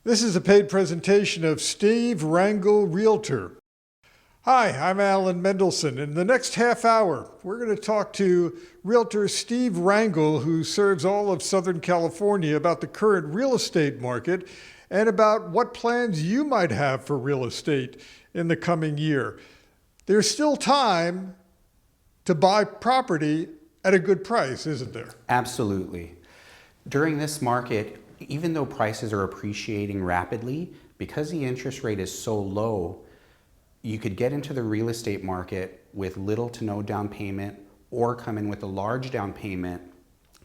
This is a paid presentation of Steve Rangel, Realtor. Hi, I'm Alan Mendelson. In the next half hour, we're going to talk to Realtor Steve Rangel, who serves all of Southern California, about the current real estate market and about what plans you might have for real estate in the coming year. There's still time to buy property at a good price, isn't there? Absolutely. During this market, even though prices are appreciating rapidly, because the interest rate is so low, you could get into the real estate market with little to no down payment or come in with a large down payment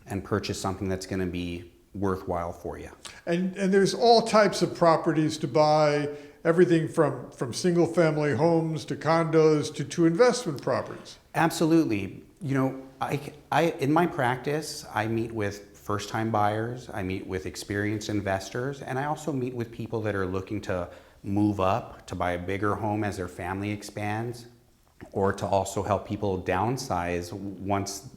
and purchase something that's going to be worthwhile for you. And there's all types of properties to buy, everything from single family homes to condos to investment properties. Absolutely. You know, I in my practice, I meet with first-time buyers, I meet with experienced investors, and I also meet with people that are looking to move up, to buy a bigger home as their family expands, or to also help people downsize once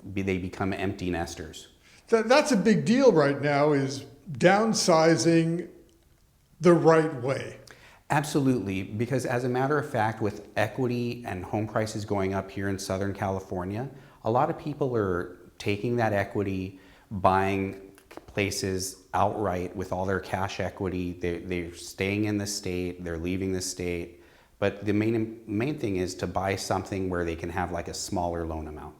they become empty nesters. That's a big deal right now, is downsizing the right way. Absolutely, because as a matter of fact, with equity and home prices going up here in Southern California, a lot of people are taking that equity, buying places outright with all their cash equity. They're staying in the state, they're leaving the state. But the main thing is to buy something where they can have like a smaller loan amount.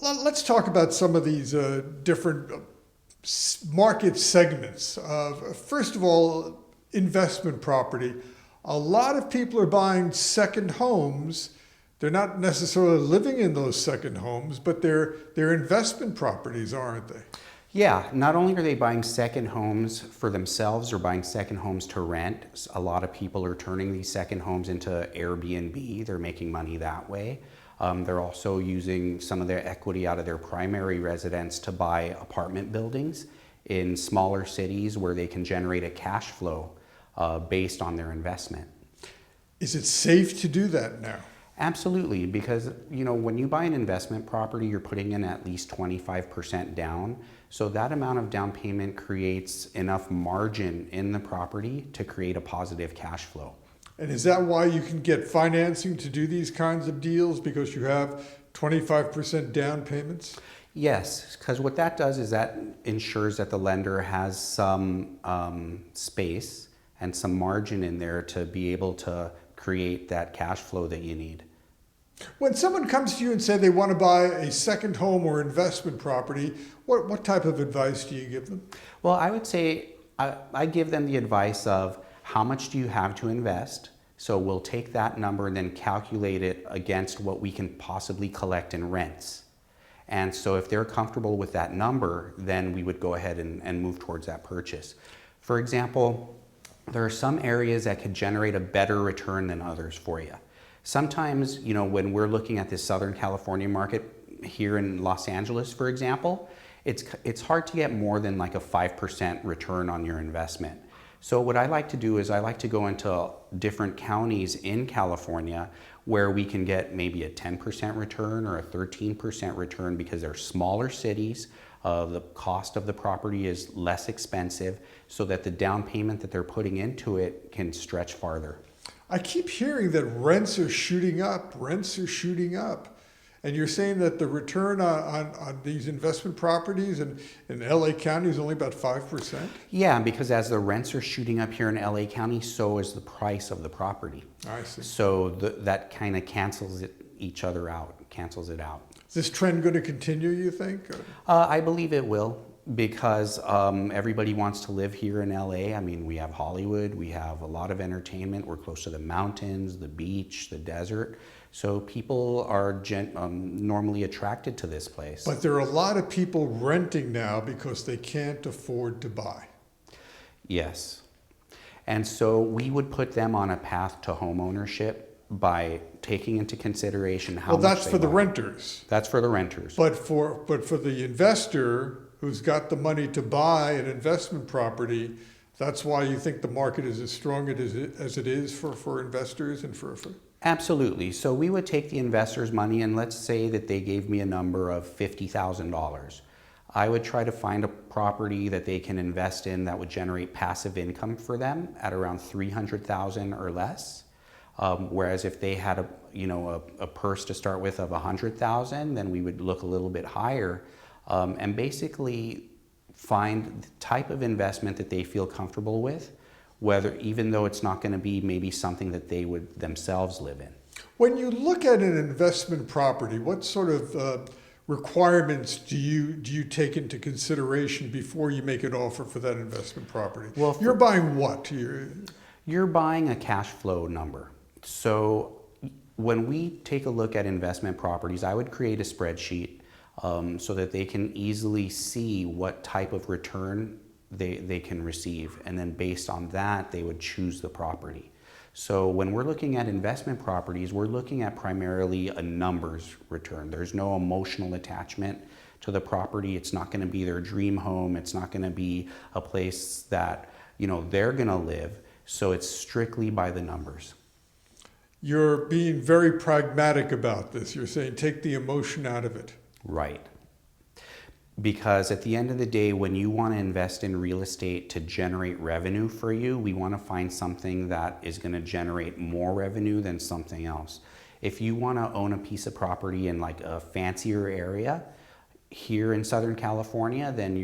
Let's talk about some of these different market segments. First of all, investment property. A lot of people are buying second homes. They're not necessarily living in those second homes, but they're investment properties, aren't they? Yeah, not only are they buying second homes for themselves or buying second homes to rent, a lot of people are turning these second homes into Airbnb. They're making money that way. They're also using some of their equity out of their primary residence to buy apartment buildings in smaller cities where they can generate a cash flow based on their investment. Is it safe to do that now? Absolutely, because when you buy an investment property, you're putting in at least 25% down. So that amount of down payment creates enough margin in the property to create a positive cash flow. And is that why you can get financing to do these kinds of deals, because you have 25% down payments? Yes, because what that does is that ensures that the lender has some space and some margin in there to be able to create that cash flow that you need. When someone comes to you and say they want to buy a second home or investment property, what type of advice do you give them? Well, I would say I give them the advice of how much do you have to invest? So we'll take that number and then calculate it against what we can possibly collect in rents. And so if they're comfortable with that number, then we would go ahead and move towards that purchase. For example, there are some areas that could generate a better return than others for you. Sometimes, when we're looking at this Southern California market here in Los Angeles, for example, it's hard to get more than like a 5% return on your investment. So what I like to do is I like to go into different counties in California where we can get maybe a 10% return or a 13% return because they're smaller cities. The cost of the property is less expensive so that the down payment that they're putting into it can stretch farther. I keep hearing that rents are shooting up. And you're saying that the return on these investment properties in LA County is only about 5%? Yeah, because as the rents are shooting up here in LA County, so is the price of the property. I see. So that kind of cancels it out. Is this trend going to continue, you think? I believe it will, because everybody wants to live here in LA. I mean, we have Hollywood, we have a lot of entertainment, we're close to the mountains, the beach, the desert. So people are normally attracted to this place. But there are a lot of people renting now because they can't afford to buy. Yes. And so we would put them on a path to home ownership by taking into consideration how much they buy. Well, that's for the renters. That's for the renters. But for the investor who's got the money to buy an investment property, that's why you think the market is as strong as it is for investors and for Absolutely. So we would take the investor's money, and let's say that they gave me a number of $50,000. I would try to find a property that they can invest in that would generate passive income for them at around 300,000 or less. Whereas if they had a purse to start with of 100,000, then we would look a little bit higher, and basically find the type of investment that they feel comfortable with, whether even though it's not going to be maybe something that they would themselves live in. When you look at an investment property, what sort of requirements do you take into consideration before you make an offer for that investment property? Well, you're buying what? You're buying a cash flow number. So when we take a look at investment properties, I would create a spreadsheet so that they can easily see what type of return they can receive. And then based on that, they would choose the property. So when we're looking at investment properties, we're looking at primarily a numbers return. There's no emotional attachment to the property. It's not going to be their dream home. It's not going to be a place that they're going to live. So it's strictly by the numbers. You're being very pragmatic about this. You're saying take the emotion out of it. Right. Because at the end of the day, when you want to invest in real estate to generate revenue for you, we want to find something that is going to generate more revenue than something else. If you want to own a piece of property in like a fancier area here in Southern California, then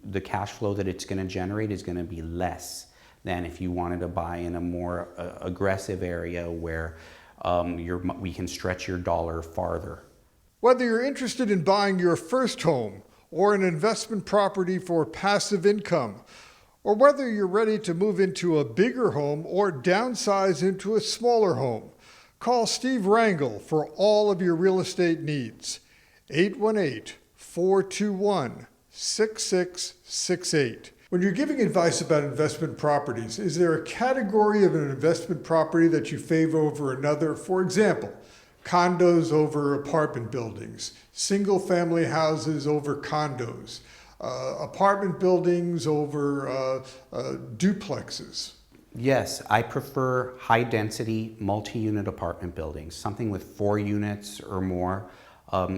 the cash flow that it's going to generate is going to be less than if you wanted to buy in a more aggressive area where we can stretch your dollar farther. Whether you're interested in buying your first home or an investment property for passive income, or whether you're ready to move into a bigger home or downsize into a smaller home, call Steve Rangel for all of your real estate needs. 818-421-6668. When you're giving advice about investment properties, is there a category of an investment property that you favor over another? For example, condos over apartment buildings, single-family houses over condos, apartment buildings over duplexes. Yes, I prefer high-density, multi-unit apartment buildings, something with 4 units or more,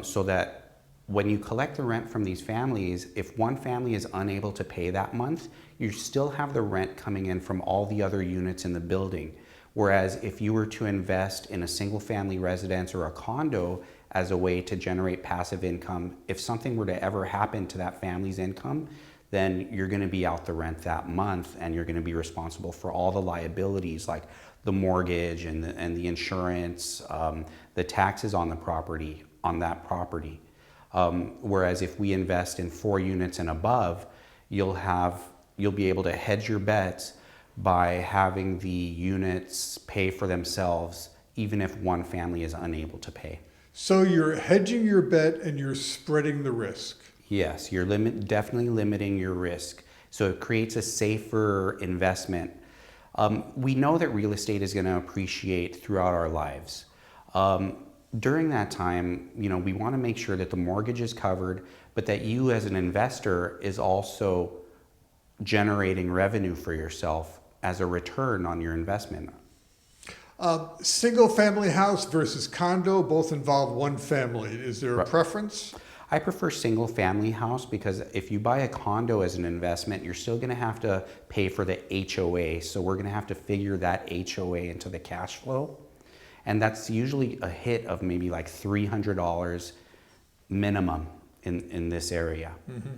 so that when you collect the rent from these families, if one family is unable to pay that month, you still have the rent coming in from all the other units in the building. Whereas if you were to invest in a single family residence or a condo as a way to generate passive income, if something were to ever happen to that family's income, then you're going to be out the rent that month, and you're going to be responsible for all the liabilities like the mortgage and the insurance, the taxes on that property. Whereas if we invest in 4 units and above, you'll be able to hedge your bets by having the units pay for themselves, even if one family is unable to pay. So you're hedging your bet and you're spreading the risk. Yes, you're definitely limiting your risk. So it creates a safer investment. We know that real estate is going to appreciate throughout our lives. During that time, we want to make sure that the mortgage is covered, but that you as an investor is also generating revenue for yourself as a return on your investment. Single family house versus condo both involve one family. Is there a preference? I prefer single family house because if you buy a condo as an investment, you're still going to have to pay for the HOA. So we're going to have to figure that HOA into the cash flow. And that's usually a hit of maybe like $300 minimum in this area. Mm-hmm.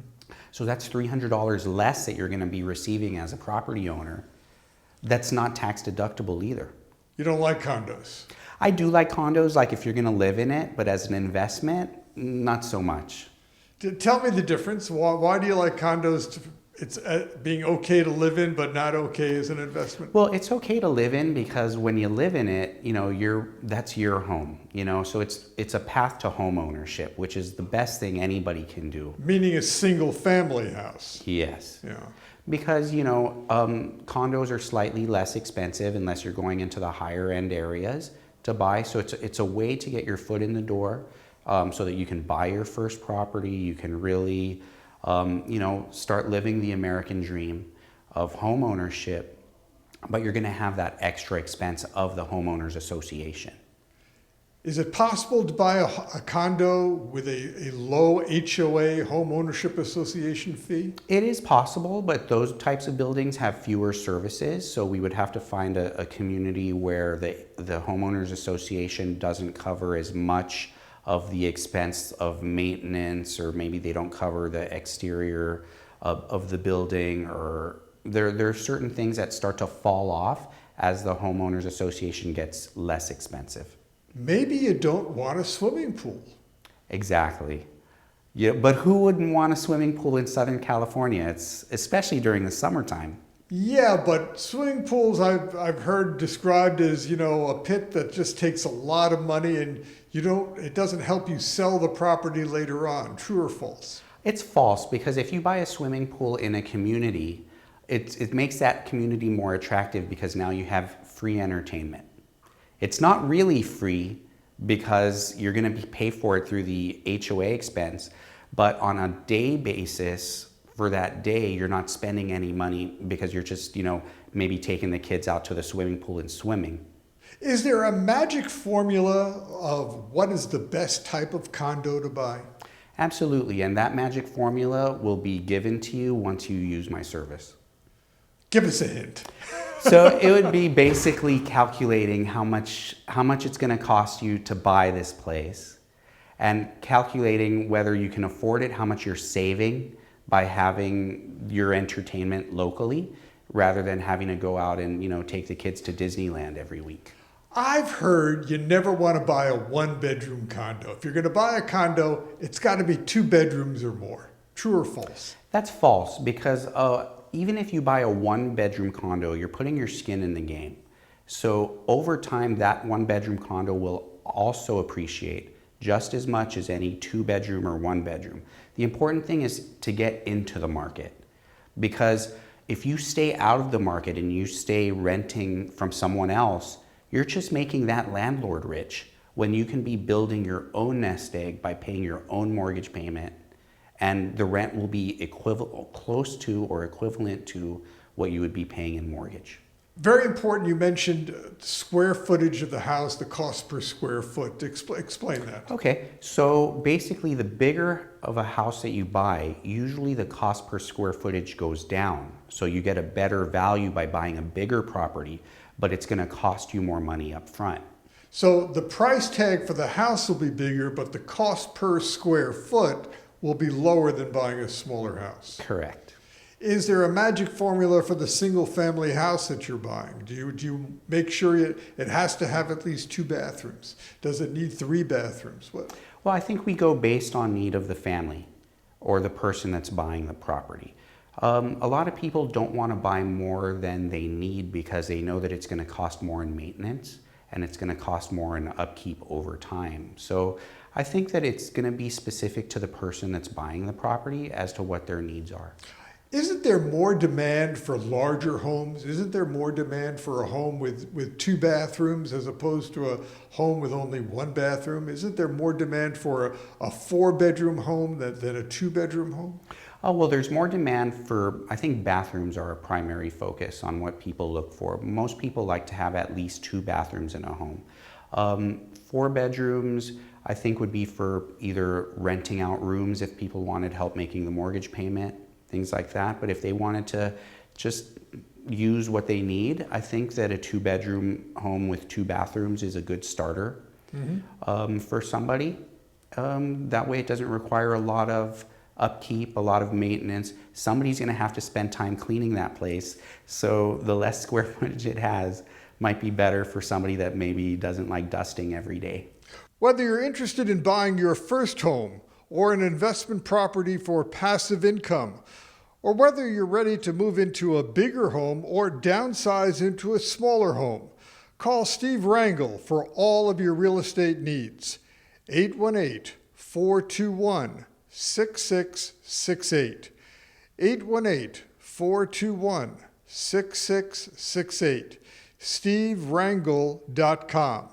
So that's $300 less that you're going to be receiving as a property owner. That's not tax deductible either. You don't like condos? I do like condos, like if you're going to live in it, but as an investment, not so much. Tell me the difference. Why do you like condos? It's being okay to live in, but not okay as an investment? Well, it's okay to live in because when you live in it, that's your home. So it's a path to home ownership, which is the best thing anybody can do. Meaning a single family house. Yes. Yeah. Because condos are slightly less expensive unless you're going into the higher end areas to buy. So it's a way to get your foot in the door, so that you can buy your first property. You can really start living the American dream of home ownership, but you're going to have that extra expense of the homeowners association. Is it possible to buy a condo with a low HOA, home ownership association fee? It is possible, but those types of buildings have fewer services, so we would have to find a community where the homeowners association doesn't cover as much of the expense of maintenance, or maybe they don't cover the exterior of the building, or there are certain things that start to fall off as the homeowners association gets less expensive. Maybe you don't want a swimming pool. Exactly. Yeah, but who wouldn't want a swimming pool in Southern California? It's especially during the summertime. Yeah, but swimming pools I've heard described as, a pit that just takes a lot of money and it doesn't help you sell the property later on. True or false? It's false, because if you buy a swimming pool in a community, it makes that community more attractive because now you have free entertainment. It's not really free because you're going to pay for it through the HOA expense, but on a day basis, for that day, you're not spending any money because you're just, maybe taking the kids out to the swimming pool and swimming. Is there a magic formula of what is the best type of condo to buy? Absolutely, and that magic formula will be given to you once you use my service. Give us a hint. So it would be basically calculating how much it's going to cost you to buy this place, and calculating whether you can afford it, how much you're saving by having your entertainment locally rather than having to go out and take the kids to Disneyland every week. I've heard you never want to buy a one-bedroom condo. If you're going to buy a condo, it's got to be 2 bedrooms or more. True or false? That's false, because even if you buy a 1-bedroom condo, you're putting your skin in the game. So over time, that 1-bedroom condo will also appreciate just as much as any 2-bedroom or 1-bedroom. The important thing is to get into the market, because if you stay out of the market and you stay renting from someone else, you're just making that landlord rich when you can be building your own nest egg by paying your own mortgage payment, and the rent will be close to or equivalent to what you would be paying in mortgage. Very important, you mentioned square footage of the house, the cost per square foot. Explain that. Okay, so basically the bigger of a house that you buy, usually the cost per square footage goes down. So you get a better value by buying a bigger property, but it's going to cost you more money up front. So the price tag for the house will be bigger, but the cost per square foot will be lower than buying a smaller house. Correct. Is there a magic formula for the single family house that you're buying? Do you make sure it has to have at least 2 bathrooms? Does it need 3 bathrooms? What? Well, I think we go based on need of the family or the person that's buying the property. A lot of people don't want to buy more than they need because they know that it's going to cost more in maintenance and it's going to cost more in upkeep over time. So I think that it's going to be specific to the person that's buying the property as to what their needs are. Isn't there more demand for larger homes? Isn't there more demand for a home with 2 bathrooms as opposed to a home with only 1 bathroom? Isn't there more demand for a 4-bedroom home than a 2-bedroom home? Oh, well, there's more demand for, I think bathrooms are a primary focus on what people look for. Most people like to have at least 2 bathrooms in a home. 4 bedrooms, I think, would be for either renting out rooms if people wanted help making the mortgage payment, things like that. But if they wanted to just use what they need, I think that a 2-bedroom home with 2 bathrooms is a good starter for somebody. That way it doesn't require a lot of upkeep, a lot of maintenance. Somebody's going to have to spend time cleaning that place, so the less square footage it has might be better for somebody that maybe doesn't like dusting every day. Whether you're interested in buying your first home or an investment property for passive income, or whether you're ready to move into a bigger home or downsize into a smaller home, call Steve Rangel for all of your real estate needs. 818-421-6668. 818-421-6668. SteveRangel.com.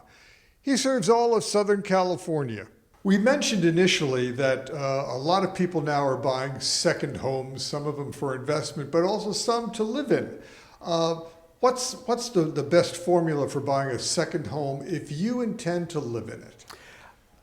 He serves all of Southern California. We mentioned initially that a lot of people now are buying second homes, some of them for investment, but also some to live in. What's the best formula for buying a second home if you intend to live in it?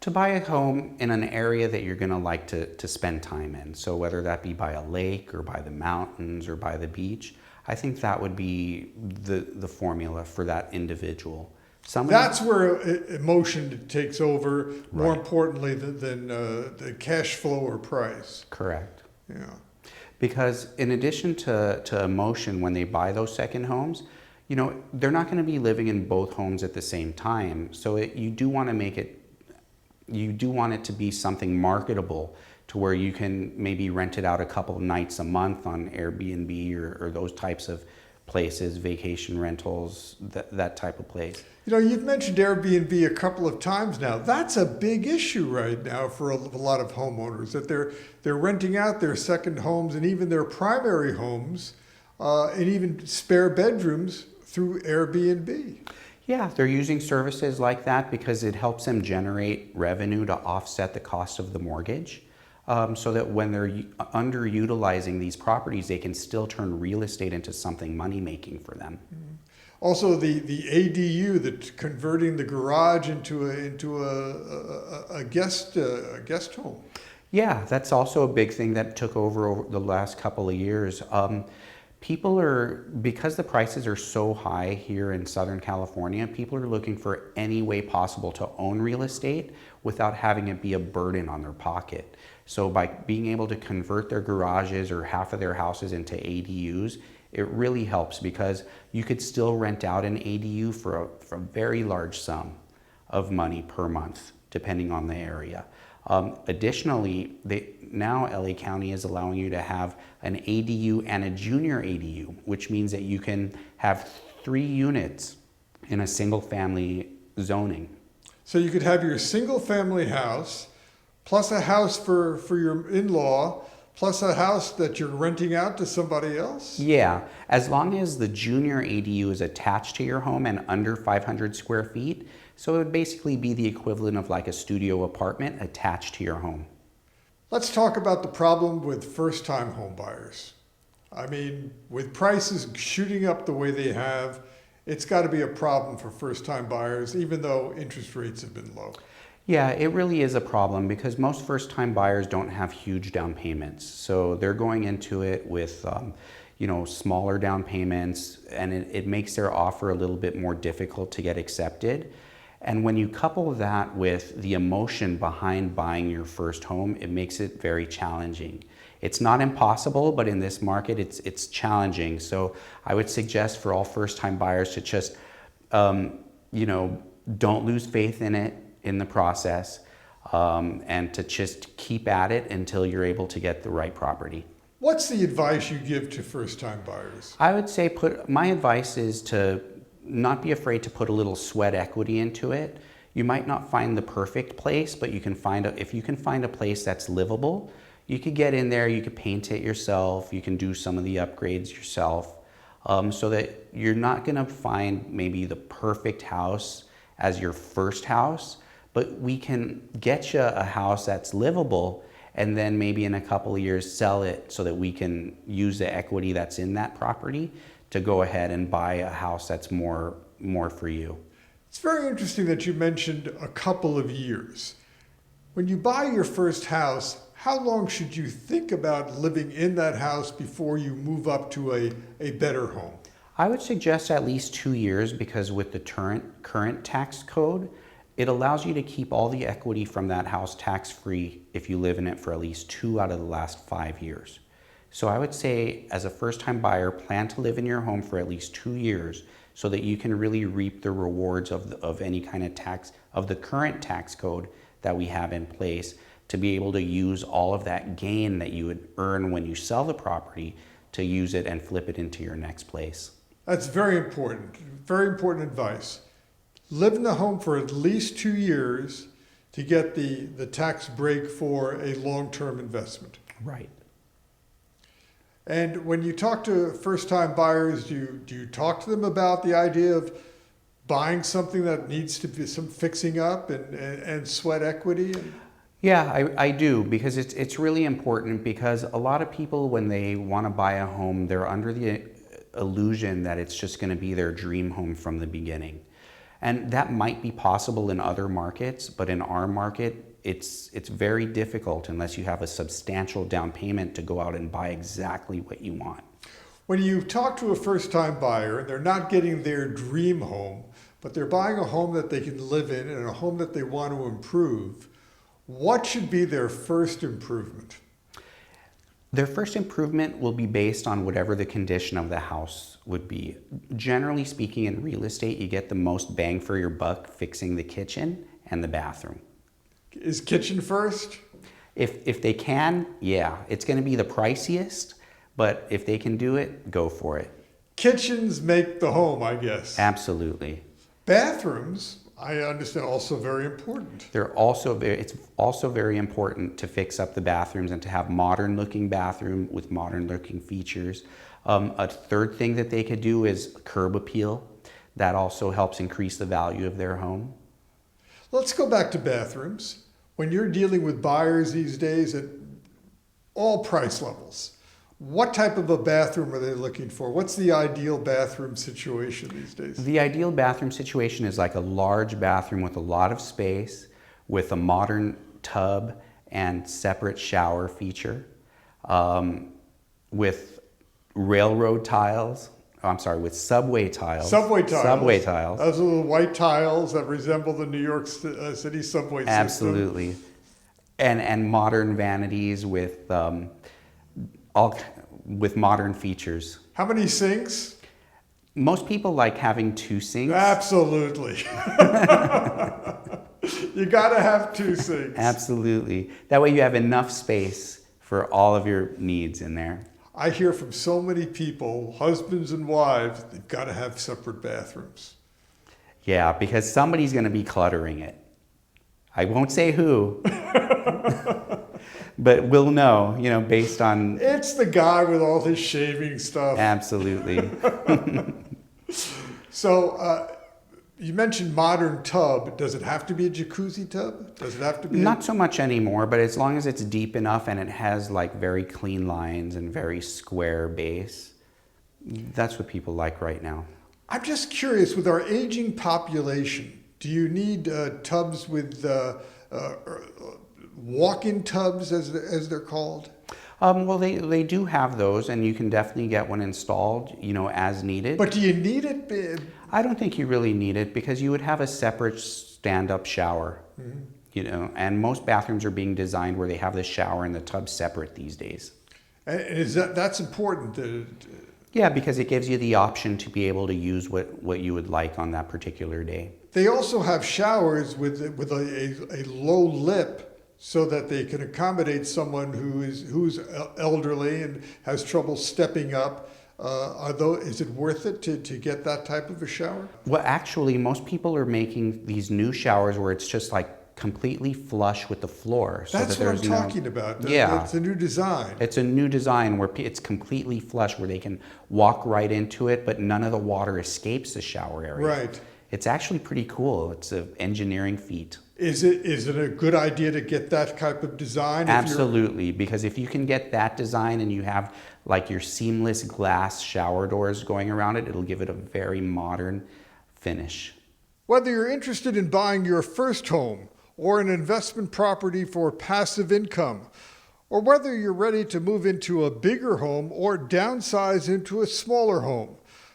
To buy a home in an area that you're going to like to spend time in, so whether that be by a lake or by the mountains or by the beach, I think that would be the formula for that individual. That's where emotion takes over, more Right. importantly than the cash flow or price. Correct. Yeah. Because in addition to emotion, when they buy those second homes, you know, they're not going to be living in both homes at the same time. So you do want to make it, you do want it to be something marketable to where you can maybe rent it out a couple of nights a month on Airbnb or those types of places, vacation rentals, that type of place. You know, you've mentioned Airbnb a couple of times now. That's a big issue right now for a lot of homeowners, that they're renting out their second homes and even their primary homes and even spare bedrooms through Airbnb. Yeah, they're using services like that because it helps them generate revenue to offset the cost of the mortgage. So that when they're underutilizing these properties, they can still turn real estate into something money-making for them. Also, the ADU, that converting the garage into a guest home. Yeah, that's also a big thing that took over the last couple of years. People are, because the prices are so high here in Southern California, people are looking for any way possible to own real estate without having it be a burden on their pocket. So by being able to convert their garages or half of their houses into ADUs, it really helps because you could still rent out an ADU for a very large sum of money per month, depending on the area. Additionally, now LA County is allowing you to have an ADU and a junior ADU, which means that you can have 3 units in a single family zoning. So you could have your single family house, plus a house for your in-law, plus a house that you're renting out to somebody else? Yeah, as long as the junior ADU is attached to your home and under 500 square feet, so it would basically be the equivalent of like a studio apartment attached to your home. Let's talk about the problem with first-time home buyers. I mean, with prices shooting up the way they have, it's got to be a problem for first-time buyers, even though interest rates have been low. Yeah, it really is a problem because most first-time buyers don't have huge down payments. So they're going into it with smaller down payments, and it makes their offer a little bit more difficult to get accepted. And when you couple that with the emotion behind buying your first home, it makes it very challenging. It's not impossible, but in this market, it's challenging. So I would suggest for all first-time buyers to just, don't lose faith in the process, and to just keep at it until you're able to get the right property. What's the advice you give to first-time buyers? I would say my advice is to not be afraid to put a little sweat equity into it. You might not find the perfect place, but if you can find a place that's livable, you could get in there, you could paint it yourself, you can do some of the upgrades yourself, so that you're not gonna find maybe the perfect house as your first house, but we can get you a house that's livable and then maybe in a couple of years sell it so that we can use the equity that's in that property to go ahead and buy a house that's more for you. It's very interesting that you mentioned a couple of years. When you buy your first house, how long should you think about living in that house before you move up to a better home? I would suggest at least 2 years because with the current tax code, it allows you to keep all the equity from that house tax-free if you live in it for at least 2 out of the last 5 years. So I would say as a first-time buyer, plan to live in your home for at least 2 years so that you can really reap the rewards of any kind of tax, of the current tax code that we have in place, to be able to use all of that gain that you would earn when you sell the property to use it and flip it into your next place. That's very important advice. Live in the home for at least 2 years to get the tax break for a long-term investment. Right. And when you talk to first-time buyers, do you talk to them about the idea of buying something that needs to be some fixing up and sweat equity? Yeah, I do, because it's really important, because a lot of people, when they want to buy a home, they're under illusion that it's just going to be their dream home from the beginning. And that might be possible in other markets, but in our market, it's very difficult unless you have a substantial down payment to go out and buy exactly what you want. When you talk to a first-time buyer, they're not getting their dream home, but they're buying a home that they can live in and a home that they want to improve. What should be their first improvement? Their first improvement will be based on whatever the condition of the house would be. Generally speaking, in real estate, you get the most bang for your buck fixing the kitchen and the bathroom. Is kitchen first? If they can, yeah. It's going to be the priciest, but if they can do it, go for it. Kitchens make the home, I guess. Absolutely. Bathrooms, I understand, also very important. It's also very important to fix up the bathrooms and to have modern looking bathroom with modern looking features. A third thing that they could do is curb appeal. That also helps increase the value of their home. Let's go back to bathrooms. When you're dealing with buyers these days at all price levels, what type of a bathroom are they looking for? What's the ideal bathroom situation these days? The ideal bathroom situation is like a large bathroom with a lot of space, with a modern tub and separate shower feature, with railroad tiles. With subway tiles. Subway tiles. Subway tiles. Those are the white tiles that resemble the New York City subway system. Absolutely. And modern vanities with modern features. How many sinks? Most people like having 2 sinks. Absolutely. You gotta have 2 sinks. Absolutely. That way you have enough space for all of your needs in there. I hear from so many people, husbands and wives, they've got to have separate bathrooms. Yeah, because somebody's going to be cluttering it. I won't say who, but we'll know, based on... It's the guy with all his shaving stuff. Absolutely. So, you mentioned modern tub. Does it have to be a jacuzzi tub? Does it have to be? Not so much anymore, but as long as it's deep enough and it has like very clean lines and very square base, that's what people like right now. I'm just curious, with our aging population, do you need tubs with walk-in tubs, as they're called? Well, they do have those, and you can definitely get one installed, as needed. But do you need it? I don't think you really need it because you would have a separate stand-up shower, and most bathrooms are being designed where they have the shower and the tub separate these days. And that's important? Yeah, because it gives you the option to be able to use what you would like on that particular day. They also have showers with a low lip, so that they can accommodate someone who's elderly and has trouble stepping up. Is it worth it to get that type of a shower? Well, actually, most people are making these new showers where it's just like completely flush with the floor. That's what I'm talking about. Yeah. It's a new design. It's a new design where it's completely flush, where they can walk right into it, but none of the water escapes the shower area. Right. It's actually pretty cool. It's an engineering feat. Is it a good idea to get that type of design? Absolutely, because if you can get that design and you have like your seamless glass shower doors going around it, it'll give it a very modern finish. Whether you're interested in buying your first home or an investment property for passive income, or whether you're ready to move into a bigger home or downsize into a smaller home,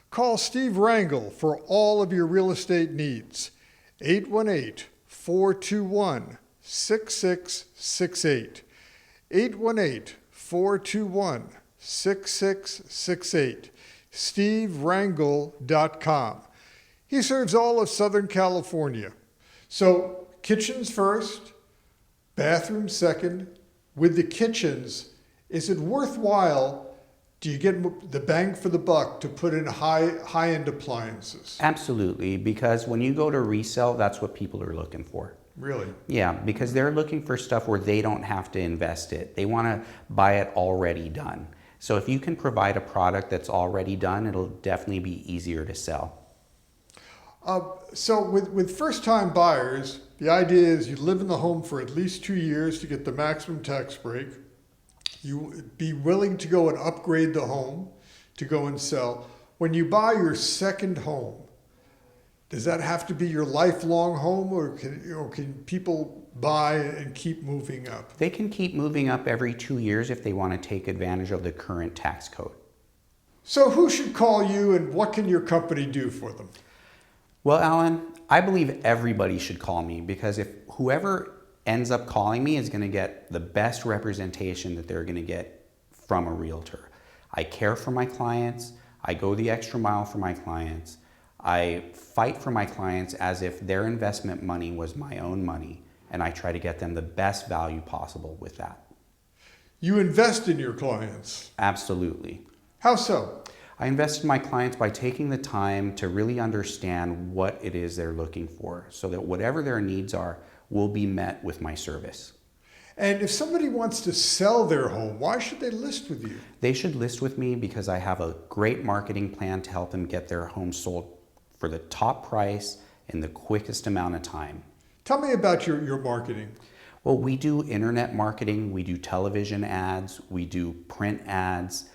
call Steve Rangel for all of your real estate needs. 818-421-6668. 818-421-6668. SteveRangel.com. He serves all of Southern California. So kitchens first, bathrooms second. With the kitchens, is it worthwhile? Do you get the bang for the buck to put in high-end appliances? Absolutely, because when you go to resell, that's what people are looking for. Really? Yeah, because they're looking for stuff where they don't have to invest it. They want to buy it already done. So if you can provide a product that's already done, it'll definitely be easier to sell. So with first-time buyers, the idea is you live in the home for at least 2 years to get the maximum tax break. You be willing to go and upgrade the home to go and sell. When you buy your second home, does that have to be your lifelong home, or can people buy and keep moving up? They can keep moving up every 2 years if they want to take advantage of the current tax code. So who should call you, and what can your company do for them? Well, Alan, I believe everybody should call me, because if whoever ends up calling me is going to get the best representation that they're going to get from a realtor. I care for my clients. I go the extra mile for my clients. I fight for my clients as if their investment money was my own money, and I try to get them the best value possible with that. You invest in your clients. Absolutely. How so? I invest in my clients by taking the time to really understand what it is they're looking for, so that whatever their needs are will be met with my service. And if somebody wants to sell their home, why should they list with you? They should list with me because I have a great marketing plan to help them get their home sold for the top price in the quickest amount of time. Tell me about your marketing. Well, we do internet marketing, we do television ads, we do print ads,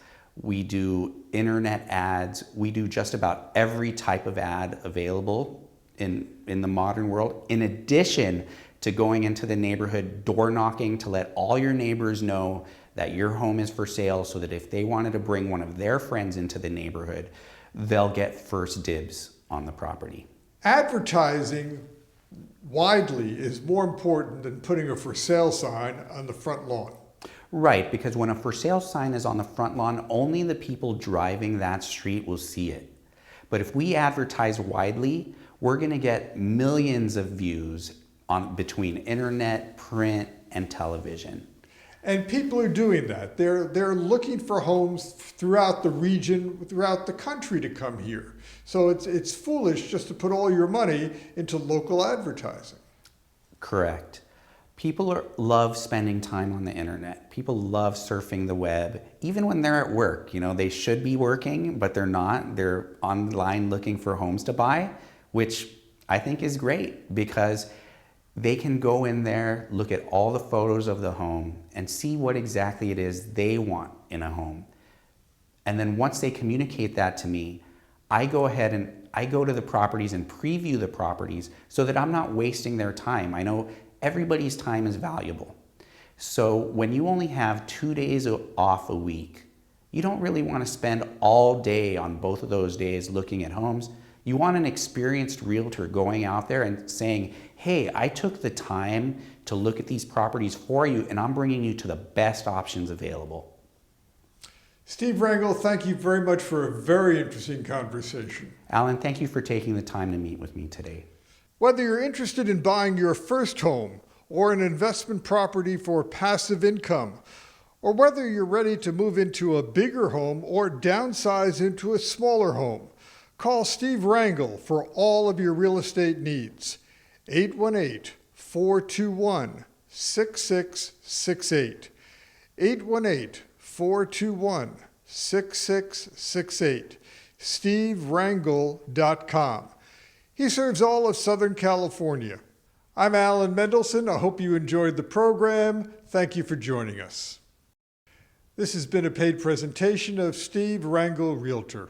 we do internet ads, we do just about every type of ad available in the modern world, in addition to going into the neighborhood door knocking to let all your neighbors know that your home is for sale, so that if they wanted to bring one of their friends into the neighborhood, they'll get first dibs on the property. Advertising widely is more important than putting a for sale sign on the front lawn. Right, because when a for sale sign is on the front lawn, only the people driving that street will see it. But if we advertise widely, we're going to get millions of views on between internet, print, and television. And people are doing that. They're looking for homes throughout the region, throughout the country to come here. So it's foolish just to put all your money into local advertising. Correct. People love spending time on the internet. People love surfing the web, even when they're at work. You know, they should be working, but they're not. They're online looking for homes to buy, which I think is great, because they can go in there, look at all the photos of the home, and see what exactly it is they want in a home. And then once they communicate that to me, I go ahead and I go to the properties and preview the properties so that I'm not wasting their time. I know everybody's time is valuable. So when you only have 2 days off a week, you don't really want to spend all day on both of those days looking at homes. You want an experienced realtor going out there and saying, hey, I took the time to look at these properties for you, and I'm bringing you to the best options available. Steve Rangel, thank you very much for a very interesting conversation. Alan, thank you for taking the time to meet with me today. Whether you're interested in buying your first home or an investment property for passive income, or whether you're ready to move into a bigger home or downsize into a smaller home, call Steve Rangel for all of your real estate needs. 818-421-6668. 818-421-6668. SteveRangel.com. He serves all of Southern California. I'm Alan Mendelson. I hope you enjoyed the program. Thank you for joining us. This has been a paid presentation of Steve Rangel Realtor.